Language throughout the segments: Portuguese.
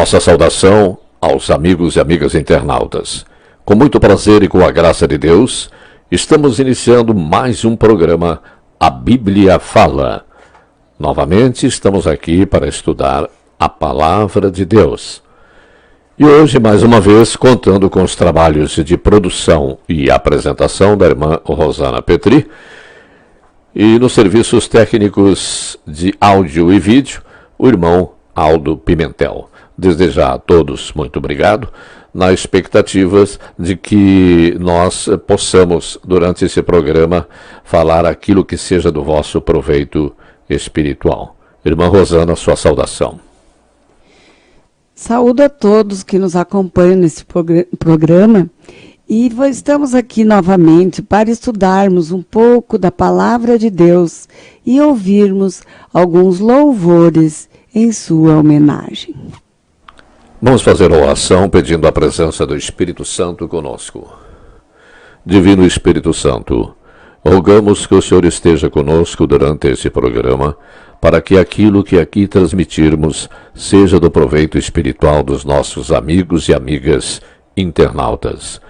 Nossa saudação aos amigos e amigas internautas. Com muito prazer e com a graça de Deus, estamos iniciando mais um programa A Bíblia Fala. Novamente estamos aqui para estudar a Palavra de Deus. E hoje, mais uma vez, contando com os trabalhos de produção e apresentação da irmã Rosana Petri e nos serviços técnicos de áudio e vídeo, o irmão Aldo Pimentel. Desde já a todos, muito obrigado, na expectativa de que nós possamos, durante esse programa, falar aquilo que seja do vosso proveito espiritual. Irmã Rosana, sua saudação. Saúdo a todos que nos acompanham nesse programa e estamos aqui novamente para estudarmos um pouco da Palavra de Deus e ouvirmos alguns louvores em sua homenagem. Vamos fazer oração pedindo a presença do Espírito Santo conosco. Divino Espírito Santo, rogamos que o Senhor esteja conosco durante esse programa, para que aquilo que aqui transmitirmos seja do proveito espiritual dos nossos amigos e amigas internautas.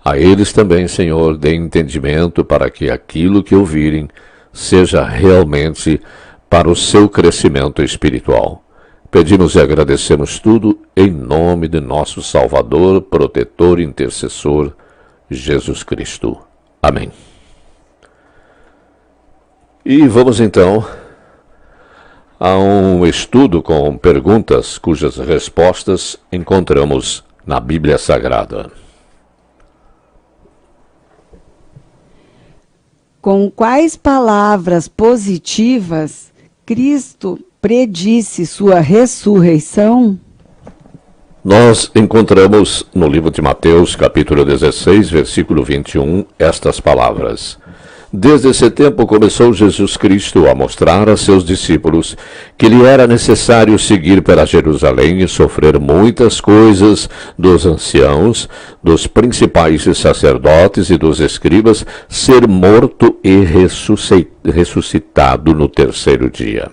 A eles também, Senhor, dê entendimento para que aquilo que ouvirem seja realmente para o seu crescimento espiritual. Pedimos e agradecemos tudo em nome de nosso Salvador, protetor e intercessor, Jesus Cristo. Amém. E vamos então a um estudo com perguntas cujas respostas encontramos na Bíblia Sagrada. Com quais palavras positivas Cristo predisse sua ressurreição? Nós encontramos no livro de Mateus, capítulo 16, versículo 21, estas palavras. Desde esse tempo começou Jesus Cristo a mostrar a seus discípulos que lhe era necessário seguir para Jerusalém e sofrer muitas coisas dos anciãos, dos principais sacerdotes e dos escribas, ser morto e ressuscitado no terceiro dia.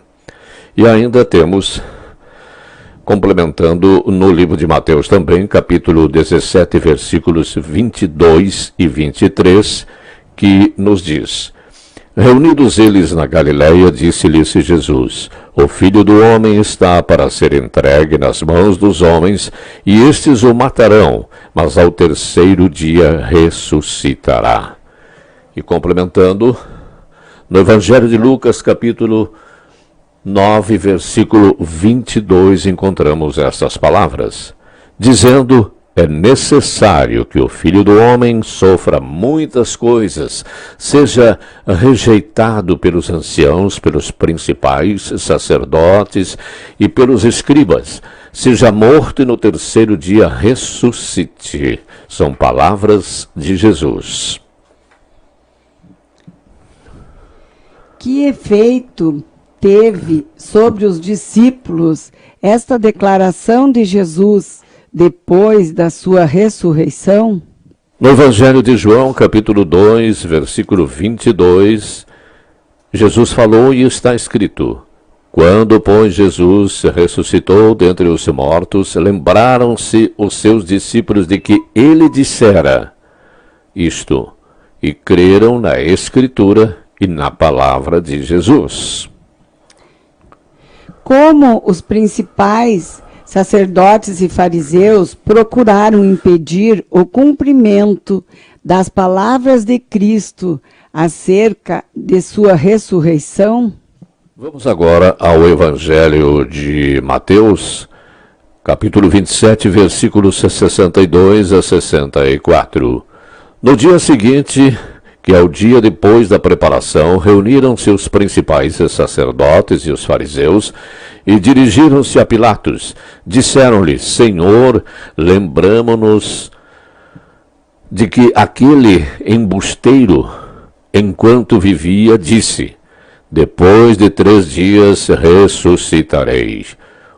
E ainda temos, complementando no livro de Mateus também, capítulo 17, versículos 22 e 23, que nos diz: Reunidos eles na Galileia, disse-lhes Jesus: O Filho do Homem está para ser entregue nas mãos dos homens, e estes o matarão, mas ao terceiro dia ressuscitará. E complementando, no Evangelho de Lucas, capítulo 9, versículo 22, encontramos estas palavras, dizendo: É necessário que o Filho do Homem sofra muitas coisas, seja rejeitado pelos anciãos, pelos principais sacerdotes e pelos escribas, seja morto e no terceiro dia ressuscite. São palavras de Jesus. Que efeito teve sobre os discípulos esta declaração de Jesus depois da sua ressurreição? No Evangelho de João, capítulo 2, versículo 22, Jesus falou e está escrito: Quando, pois, Jesus ressuscitou dentre os mortos, lembraram-se os seus discípulos de que ele dissera isto, e creram na Escritura e na palavra de Jesus. Como os principais sacerdotes e fariseus procuraram impedir o cumprimento das palavras de Cristo acerca de sua ressurreição? Vamos agora ao Evangelho de Mateus, capítulo 27, versículos 62 a 64. No dia seguinte, que é o dia depois da preparação, reuniram-se os principais sacerdotes e os fariseus e dirigiram-se a Pilatos. Disseram-lhe: Senhor, lembramo-nos de que aquele embusteiro, enquanto vivia, disse: Depois de 3 dias ressuscitarei.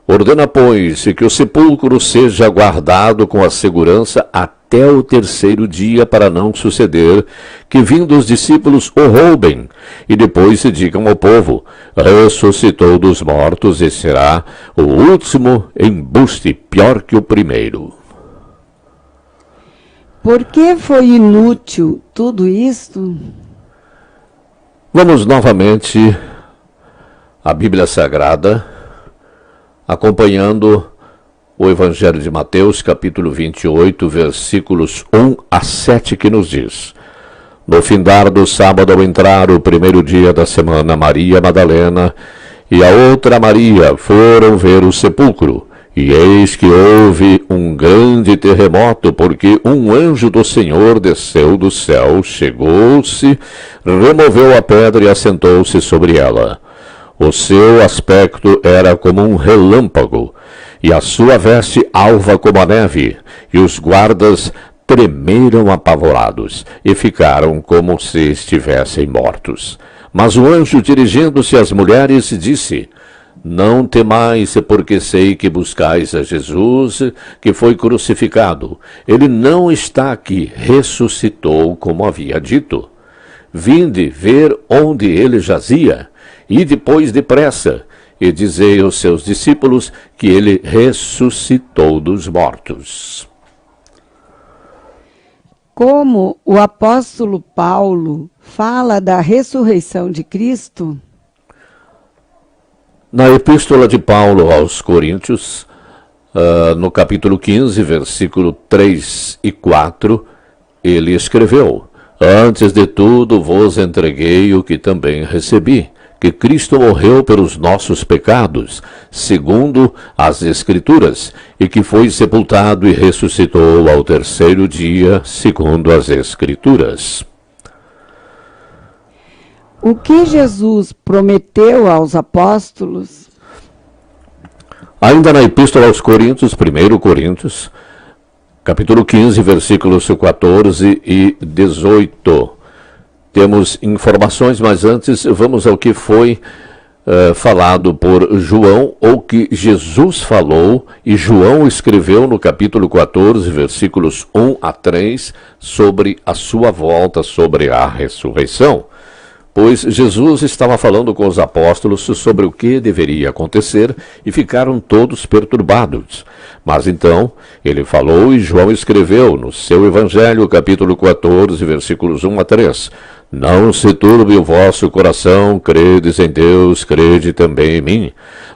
Ordena, pois, que o sepulcro seja guardado com a segurança até o terceiro dia, para não suceder que, vindo os discípulos, o roubem, e depois se digam ao povo: ressuscitou dos mortos, e será o último embuste pior que o primeiro. Por que foi inútil tudo isto? Vamos novamente à Bíblia Sagrada, acompanhando o Evangelho de Mateus, capítulo 28, versículos 1 a 7, que nos diz: no findar do sábado, ao entrar o primeiro dia da semana, Maria Madalena e a outra Maria foram ver o sepulcro. E eis que houve um grande terremoto, porque um anjo do Senhor desceu do céu, chegou-se, removeu a pedra e assentou-se sobre ela. O seu aspecto era como um relâmpago, e a sua veste alva como a neve, e os guardas tremeram apavorados, e ficaram como se estivessem mortos. Mas o anjo, dirigindo-se às mulheres, disse: não temais, porque sei que buscais a Jesus, que foi crucificado. Ele não está aqui, ressuscitou, como havia dito. Vinde ver onde ele jazia, e depois depressa, e dizei aos seus discípulos que ele ressuscitou dos mortos. Como o apóstolo Paulo fala da ressurreição de Cristo? Na epístola de Paulo aos Coríntios, no capítulo 15, versículo 3 e 4, ele escreveu: antes de tudo vos entreguei o que também recebi, que Cristo morreu pelos nossos pecados, segundo as Escrituras, e que foi sepultado e ressuscitou ao terceiro dia, segundo as Escrituras. O que Jesus prometeu aos apóstolos? Ainda na Epístola aos Coríntios, 1 Coríntios, capítulo 15, versículos 14 e 18. Temos informações, mas antes vamos ao que foi falado por João, ou que Jesus falou, e João escreveu no capítulo 14, versículos 1 a 3, sobre a sua volta, sobre a ressurreição. Pois Jesus estava falando com os apóstolos sobre o que deveria acontecer e ficaram todos perturbados. Mas então ele falou e João escreveu no seu Evangelho, capítulo 14, versículos 1 a 3. Não se turbe o vosso coração, credes em Deus, crede também em mim.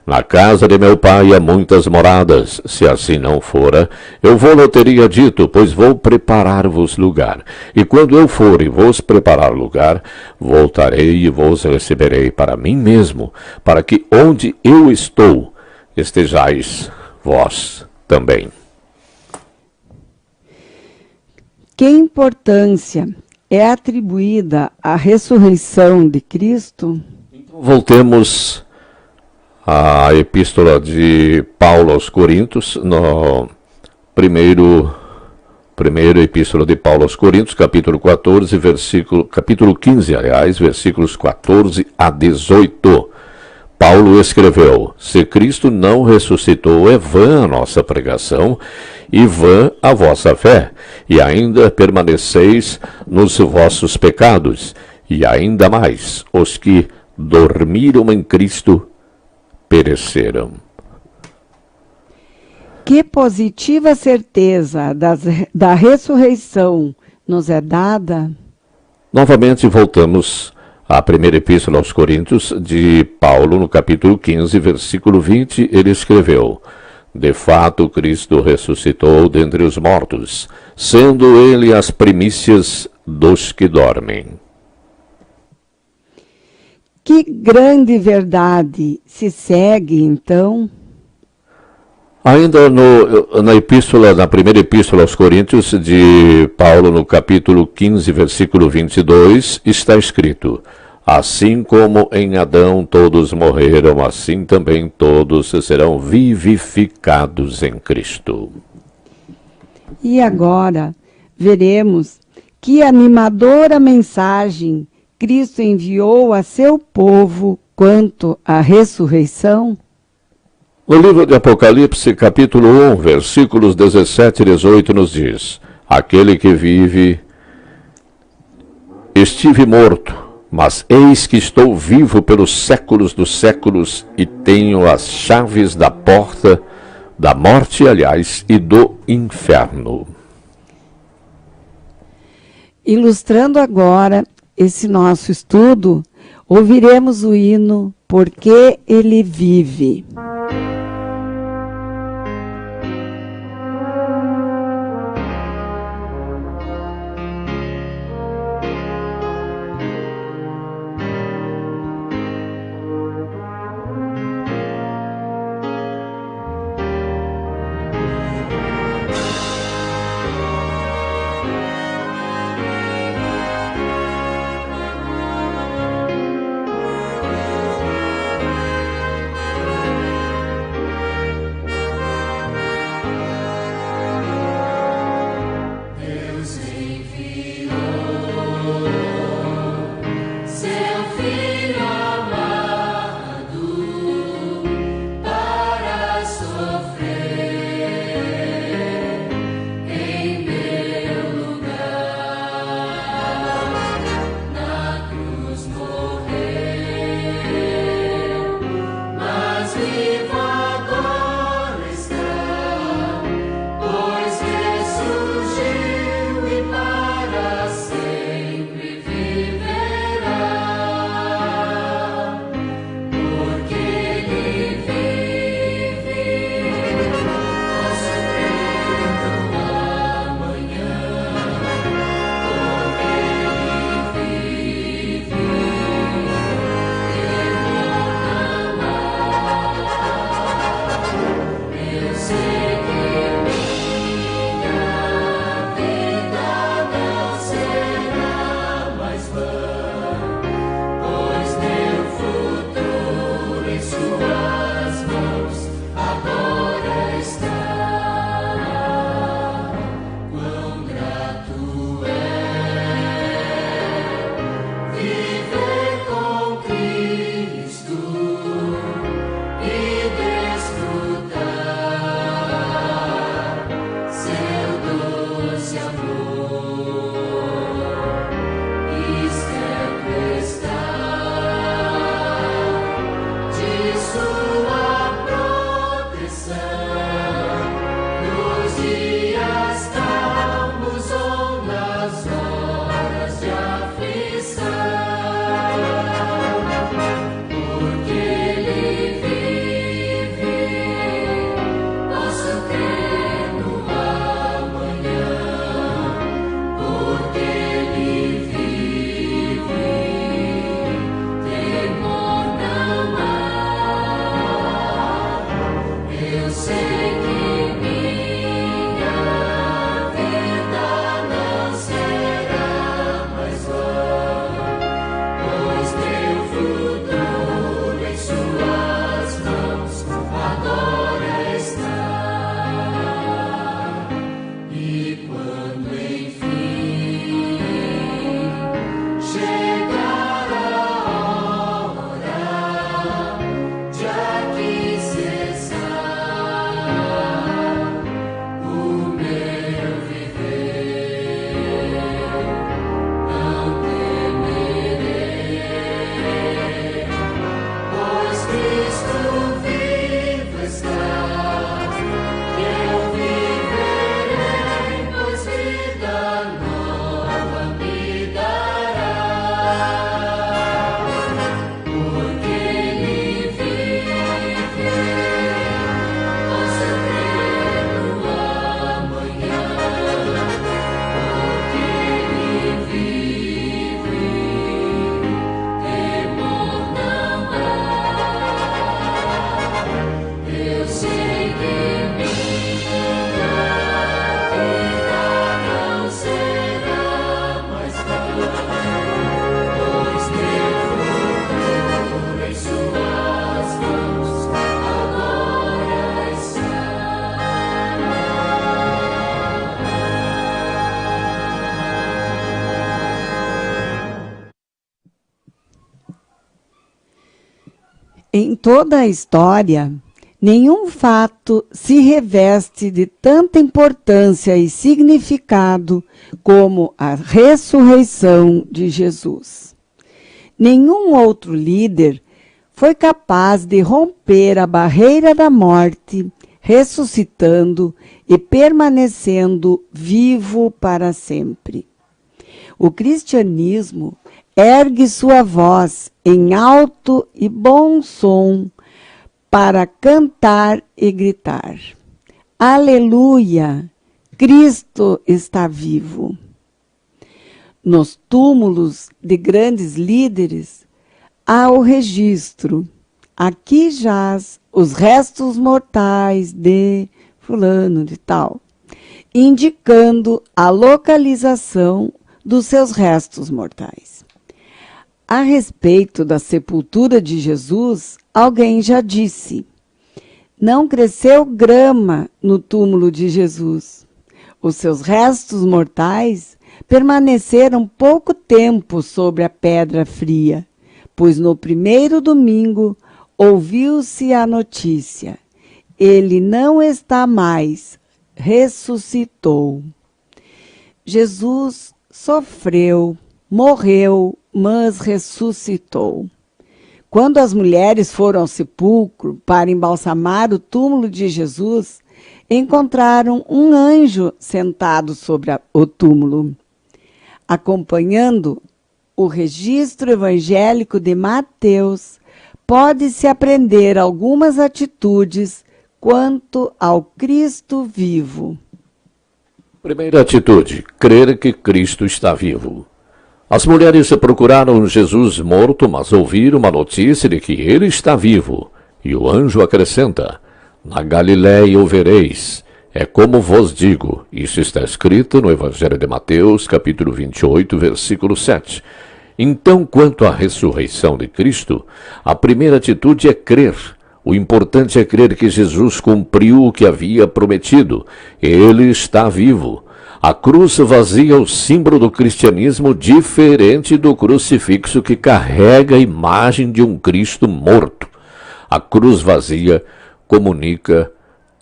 Na casa de meu pai há muitas moradas. Se assim não fora, eu vou-lhe teria dito, pois vou preparar-vos lugar. E quando eu for e vos preparar lugar, voltarei e vos receberei para mim mesmo, para que onde eu estou, estejais vós também. Que importância é atribuída à ressurreição de Cristo? Voltemos à epístola de Paulo aos Coríntios, no primeira epístola de Paulo aos Coríntios, capítulo 14, capítulo 15, aliás, versículos 14 a 18. Paulo escreveu: se Cristo não ressuscitou, é vã a nossa pregação e vã a vossa fé, e ainda permaneceis nos vossos pecados, e ainda mais, os que dormiram em Cristo pereceram. Que positiva certeza da ressurreição nos é dada? Novamente voltamos à primeira epístola aos Coríntios de Paulo, no capítulo 15, versículo 20, ele escreveu: de fato, Cristo ressuscitou dentre os mortos, sendo ele as primícias dos que dormem. Que grande verdade se segue, então? Ainda na primeira epístola aos Coríntios de Paulo, no capítulo 15, versículo 22, está escrito: assim como em Adão todos morreram, assim também todos serão vivificados em Cristo. E agora veremos que animadora mensagem Cristo enviou a seu povo quanto à ressurreição. No livro de Apocalipse, capítulo 1, versículos 17 e 18, nos diz: aquele que vive, estive morto, mas eis que estou vivo pelos séculos dos séculos e tenho as chaves da porta da morte, aliás, e do inferno. Ilustrando agora esse nosso estudo, ouviremos o hino Porque Ele Vive. Em toda a história, Nenhum fato se reveste de tanta importância e significado como a ressurreição de Jesus. Nenhum outro líder foi capaz de romper a barreira da morte, ressuscitando e permanecendo vivo para sempre. O cristianismo ergue sua voz em alto e bom som para cantar e gritar: Aleluia! Cristo está vivo. Nos túmulos de grandes líderes há o registro: aqui jaz os restos mortais de fulano de tal, indicando a localização dos seus restos mortais. A respeito da sepultura de Jesus, alguém já disse: não cresceu grama no túmulo de Jesus. Os seus restos mortais permaneceram pouco tempo sobre a pedra fria, pois no primeiro domingo ouviu-se a notícia: ele não está mais, ressuscitou. Jesus sofreu, morreu, mas ressuscitou. Quando as mulheres foram ao sepulcro para embalsamar o túmulo de Jesus, encontraram um anjo sentado sobre o túmulo. Acompanhando o registro evangélico de Mateus, pode-se aprender algumas atitudes quanto ao Cristo vivo. Primeira atitude: crer que Cristo está vivo. As mulheres procuraram Jesus morto, mas ouviram uma notícia de que ele está vivo. E o anjo acrescenta: na Galiléia o vereis. É como vos digo. Isso está escrito no Evangelho de Mateus, capítulo 28, versículo 7. Então, quanto à ressurreição de Cristo, a primeira atitude é crer. O importante é crer que Jesus cumpriu o que havia prometido. Ele está vivo. A cruz vazia é o símbolo do cristianismo, diferente do crucifixo que carrega a imagem de um Cristo morto. A cruz vazia comunica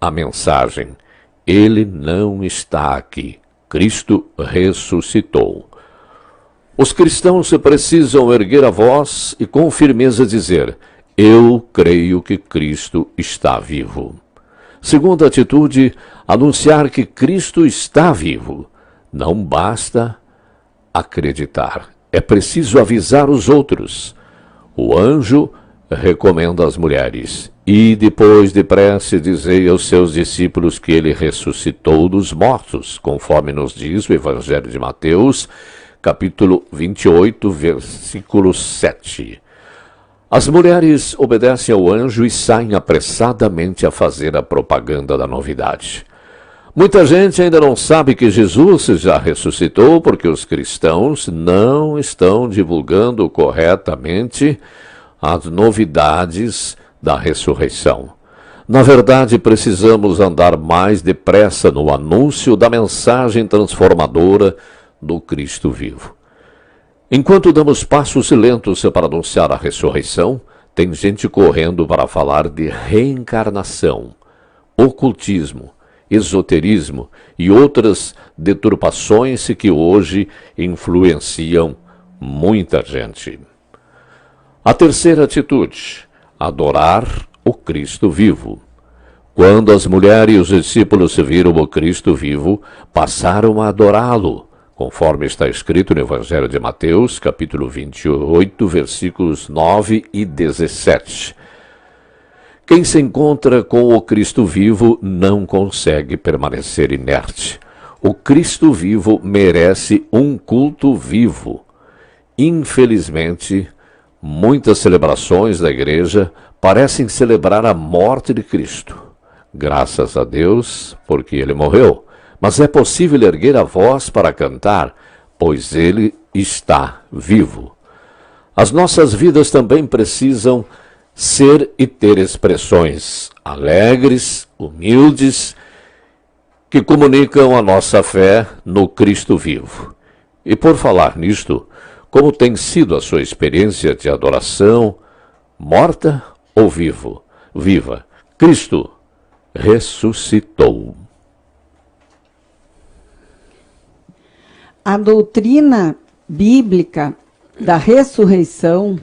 a mensagem: ele não está aqui. Cristo ressuscitou. Os cristãos precisam erguer a voz e com firmeza dizer: eu creio que Cristo está vivo. Segunda atitude, anunciar que Cristo está vivo. Não basta acreditar, é preciso avisar os outros. O anjo recomenda às mulheres: e depois depressa dizei aos seus discípulos que ele ressuscitou dos mortos, conforme nos diz o Evangelho de Mateus, capítulo 28, versículo 7. As mulheres obedecem ao anjo e saem apressadamente a fazer a propaganda da novidade. Muita gente ainda não sabe que Jesus já ressuscitou porque os cristãos não estão divulgando corretamente as novidades da ressurreição. Na verdade, precisamos andar mais depressa no anúncio da mensagem transformadora do Cristo vivo. Enquanto damos passos lentos para anunciar a ressurreição, tem gente correndo para falar de reencarnação, ocultismo, esoterismo e outras deturpações que hoje influenciam muita gente. A terceira atitude: adorar o Cristo vivo. Quando as mulheres e os discípulos viram o Cristo vivo, passaram a adorá-lo, conforme está escrito no Evangelho de Mateus, capítulo 28, versículos 9 e 17. Quem se encontra com o Cristo vivo não consegue permanecer inerte. O Cristo vivo merece um culto vivo. Infelizmente, muitas celebrações da igreja parecem celebrar a morte de Cristo. Graças a Deus, porque ele morreu. Mas é possível erguer a voz para cantar, pois ele está vivo. As nossas vidas também precisam ser e ter expressões alegres, humildes, que comunicam a nossa fé no Cristo vivo. E por falar nisto, como tem sido a sua experiência de adoração, morta ou viva? Cristo ressuscitou. A doutrina bíblica da ressurreição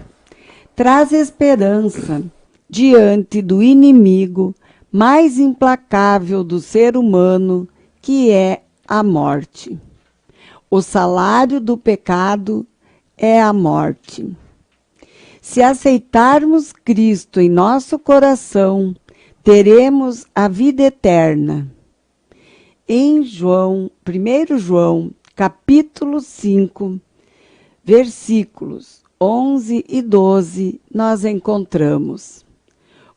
traz esperança diante do inimigo mais implacável do ser humano, que é a morte. O salário do pecado é a morte. Se aceitarmos Cristo em nosso coração, teremos a vida eterna. Em 1 João, capítulo 5, versículos 11 e 12, nós encontramos: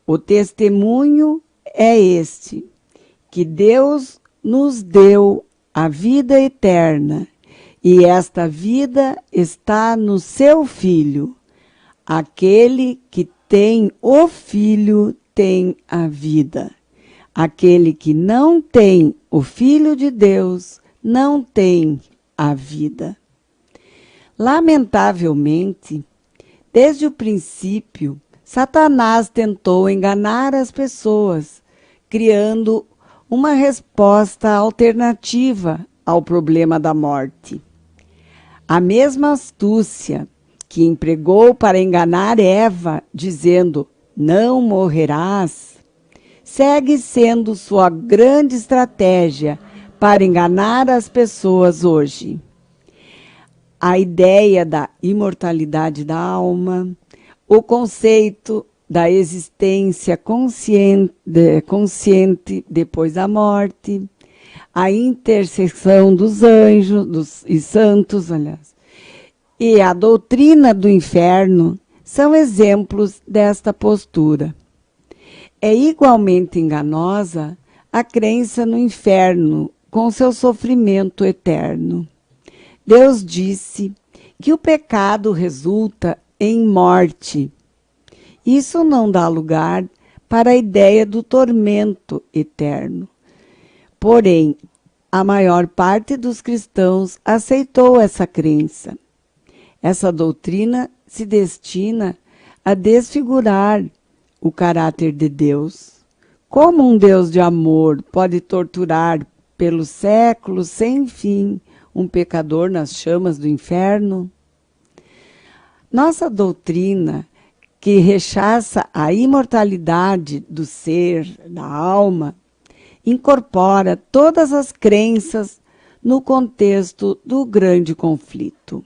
o testemunho é este, que Deus nos deu a vida eterna, e esta vida está no seu Filho. Aquele que tem o Filho tem a vida. Aquele que não tem o Filho de Deus não tem a vida. Lamentavelmente, desde o princípio, Satanás tentou enganar as pessoas, criando uma resposta alternativa ao problema da morte. A mesma astúcia que empregou para enganar Eva, dizendo: não morrerás, segue sendo sua grande estratégia para enganar as pessoas hoje. A ideia da imortalidade da alma, o conceito da existência consciente depois da morte, a intercessão dos anjos e santos, aliás, e a doutrina do inferno são exemplos desta postura. É igualmente enganosa a crença no inferno com seu sofrimento eterno. Deus disse que o pecado resulta em morte. Isso não dá lugar para a ideia do tormento eterno. Porém, a maior parte dos cristãos aceitou essa crença. Essa doutrina se destina a desfigurar o caráter de Deus. Como um Deus de amor pode torturar pelos séculos sem fim um pecador nas chamas do inferno? Nossa doutrina, que rechaça a imortalidade do ser, da alma, incorpora todas as crenças no contexto do grande conflito.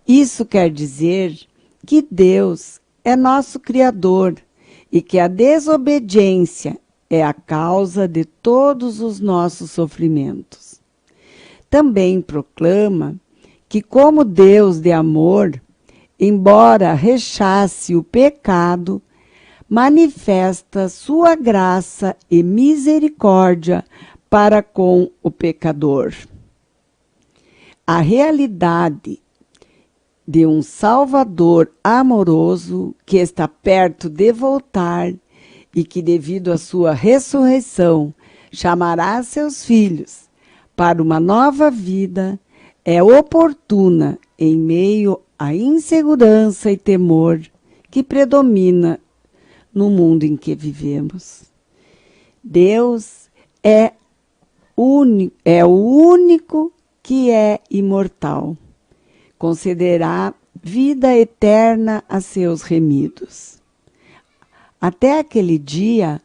Isso quer dizer que Deus é nosso Criador e que a desobediência é a causa de todos os nossos sofrimentos. Também proclama que, como Deus de amor, embora rechace o pecado, manifesta sua graça e misericórdia para com o pecador. A realidade de um Salvador amoroso que está perto de voltar e que, devido à sua ressurreição, chamará seus filhos para uma nova vida, é oportuna em meio à insegurança e temor que predomina no mundo em que vivemos. Deus é o único que é imortal. Concederá vida eterna a seus remidos. Até aquele dia,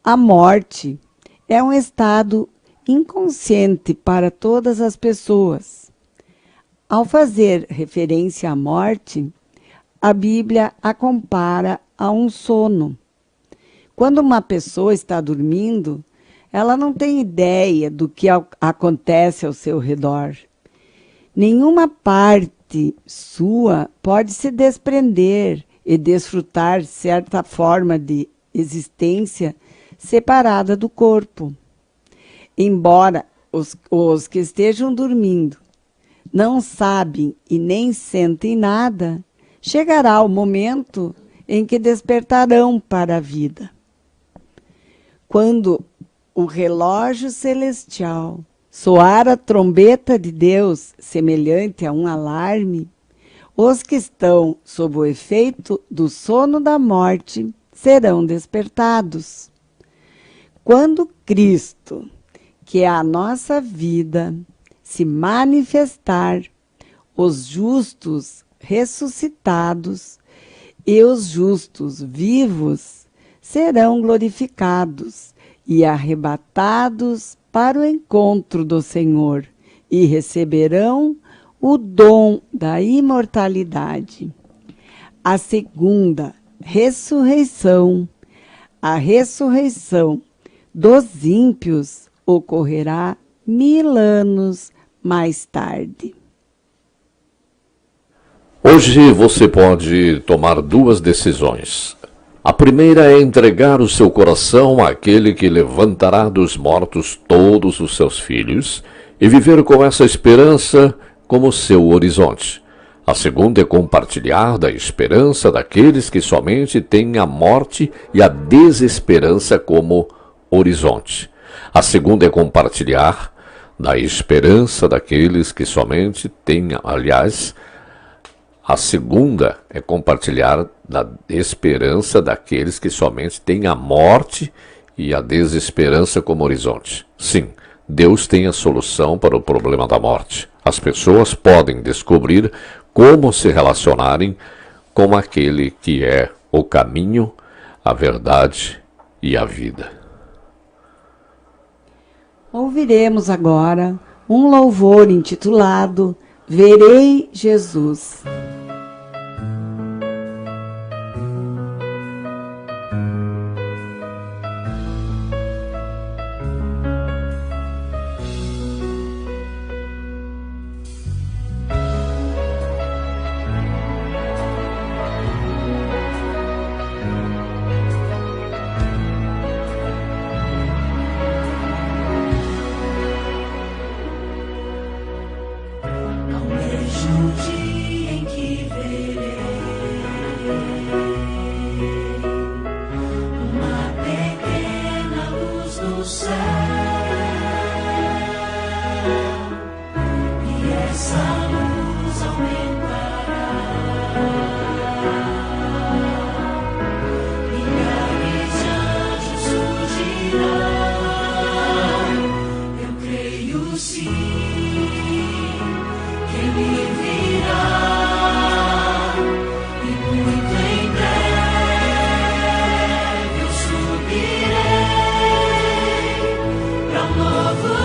a morte é um estado inconsciente para todas as pessoas. Ao fazer referência à morte, a Bíblia a compara a um sono. Quando uma pessoa está dormindo, ela não tem ideia do que acontece ao seu redor. Nenhuma parte sua pode se desprender e desfrutar certa forma de existência separada do corpo. Embora os que estejam dormindo não sabem e nem sentem nada, chegará o momento em que despertarão para a vida. Quando o relógio celestial soar a trombeta de Deus, semelhante a um alarme, os que estão sob o efeito do sono da morte serão despertados. Quando Cristo, que é a nossa vida, se manifestar, os justos ressuscitados e os justos vivos serão glorificados e arrebatados para o encontro do Senhor e receberão o dom da imortalidade. A segunda ressurreição, a ressurreição dos ímpios, ocorrerá 1000 anos mais tarde. Hoje você pode tomar 2 decisões. A primeira é entregar o seu coração àquele que levantará dos mortos todos os seus filhos e viver com essa esperança como seu horizonte. A segunda é compartilhar da esperança daqueles que somente têm a morte e a desesperança como horizonte. A segunda é compartilhar da esperança daqueles que somente têm, a segunda é compartilhar da esperança daqueles que somente têm a morte e a desesperança como horizonte. Sim, Deus tem a solução para o problema da morte. As pessoas podem descobrir como se relacionarem com aquele que é o caminho, a verdade e a vida. Ouviremos agora um louvor intitulado Verei Jesus. Novo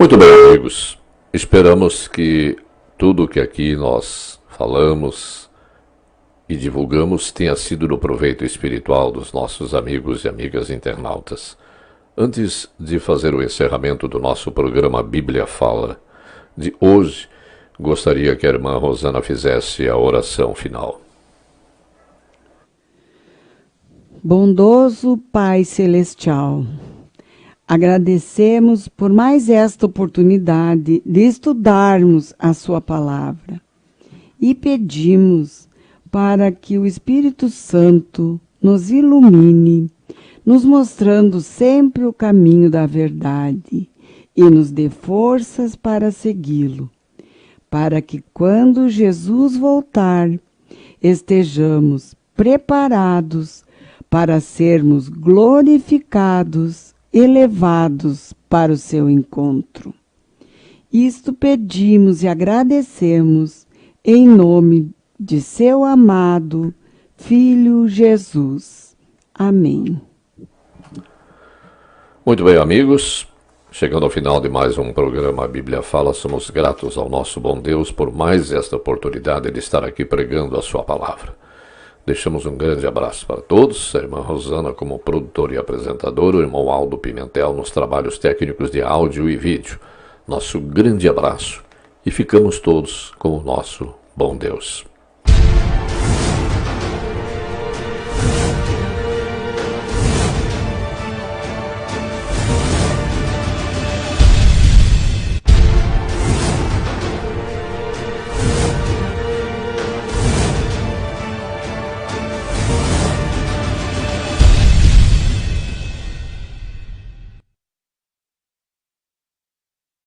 Muito bem, amigos. Esperamos que tudo o que aqui nós falamos e divulgamos tenha sido do proveito espiritual dos nossos amigos e amigas internautas. Antes de fazer o encerramento do nosso programa Bíblia Fala de hoje, gostaria que a irmã Rosana fizesse a oração final. Bondoso Pai Celestial, agradecemos por mais esta oportunidade de estudarmos a Sua Palavra e pedimos para que o Espírito Santo nos ilumine, nos mostrando sempre o caminho da verdade e nos dê forças para segui-lo, para que quando Jesus voltar, estejamos preparados para sermos glorificados e levados para o seu encontro. Isto pedimos e agradecemos em nome de seu amado Filho Jesus. Amém. Muito bem, amigos. Chegando ao final de mais um programa Bíblia Fala, somos gratos ao nosso bom Deus por mais esta oportunidade de estar aqui pregando a sua palavra. Deixamos um grande abraço para todos, a irmã Rosana como produtora e apresentadora, o irmão Aldo Pimentel nos trabalhos técnicos de áudio e vídeo. Nosso grande abraço e ficamos todos com o nosso bom Deus.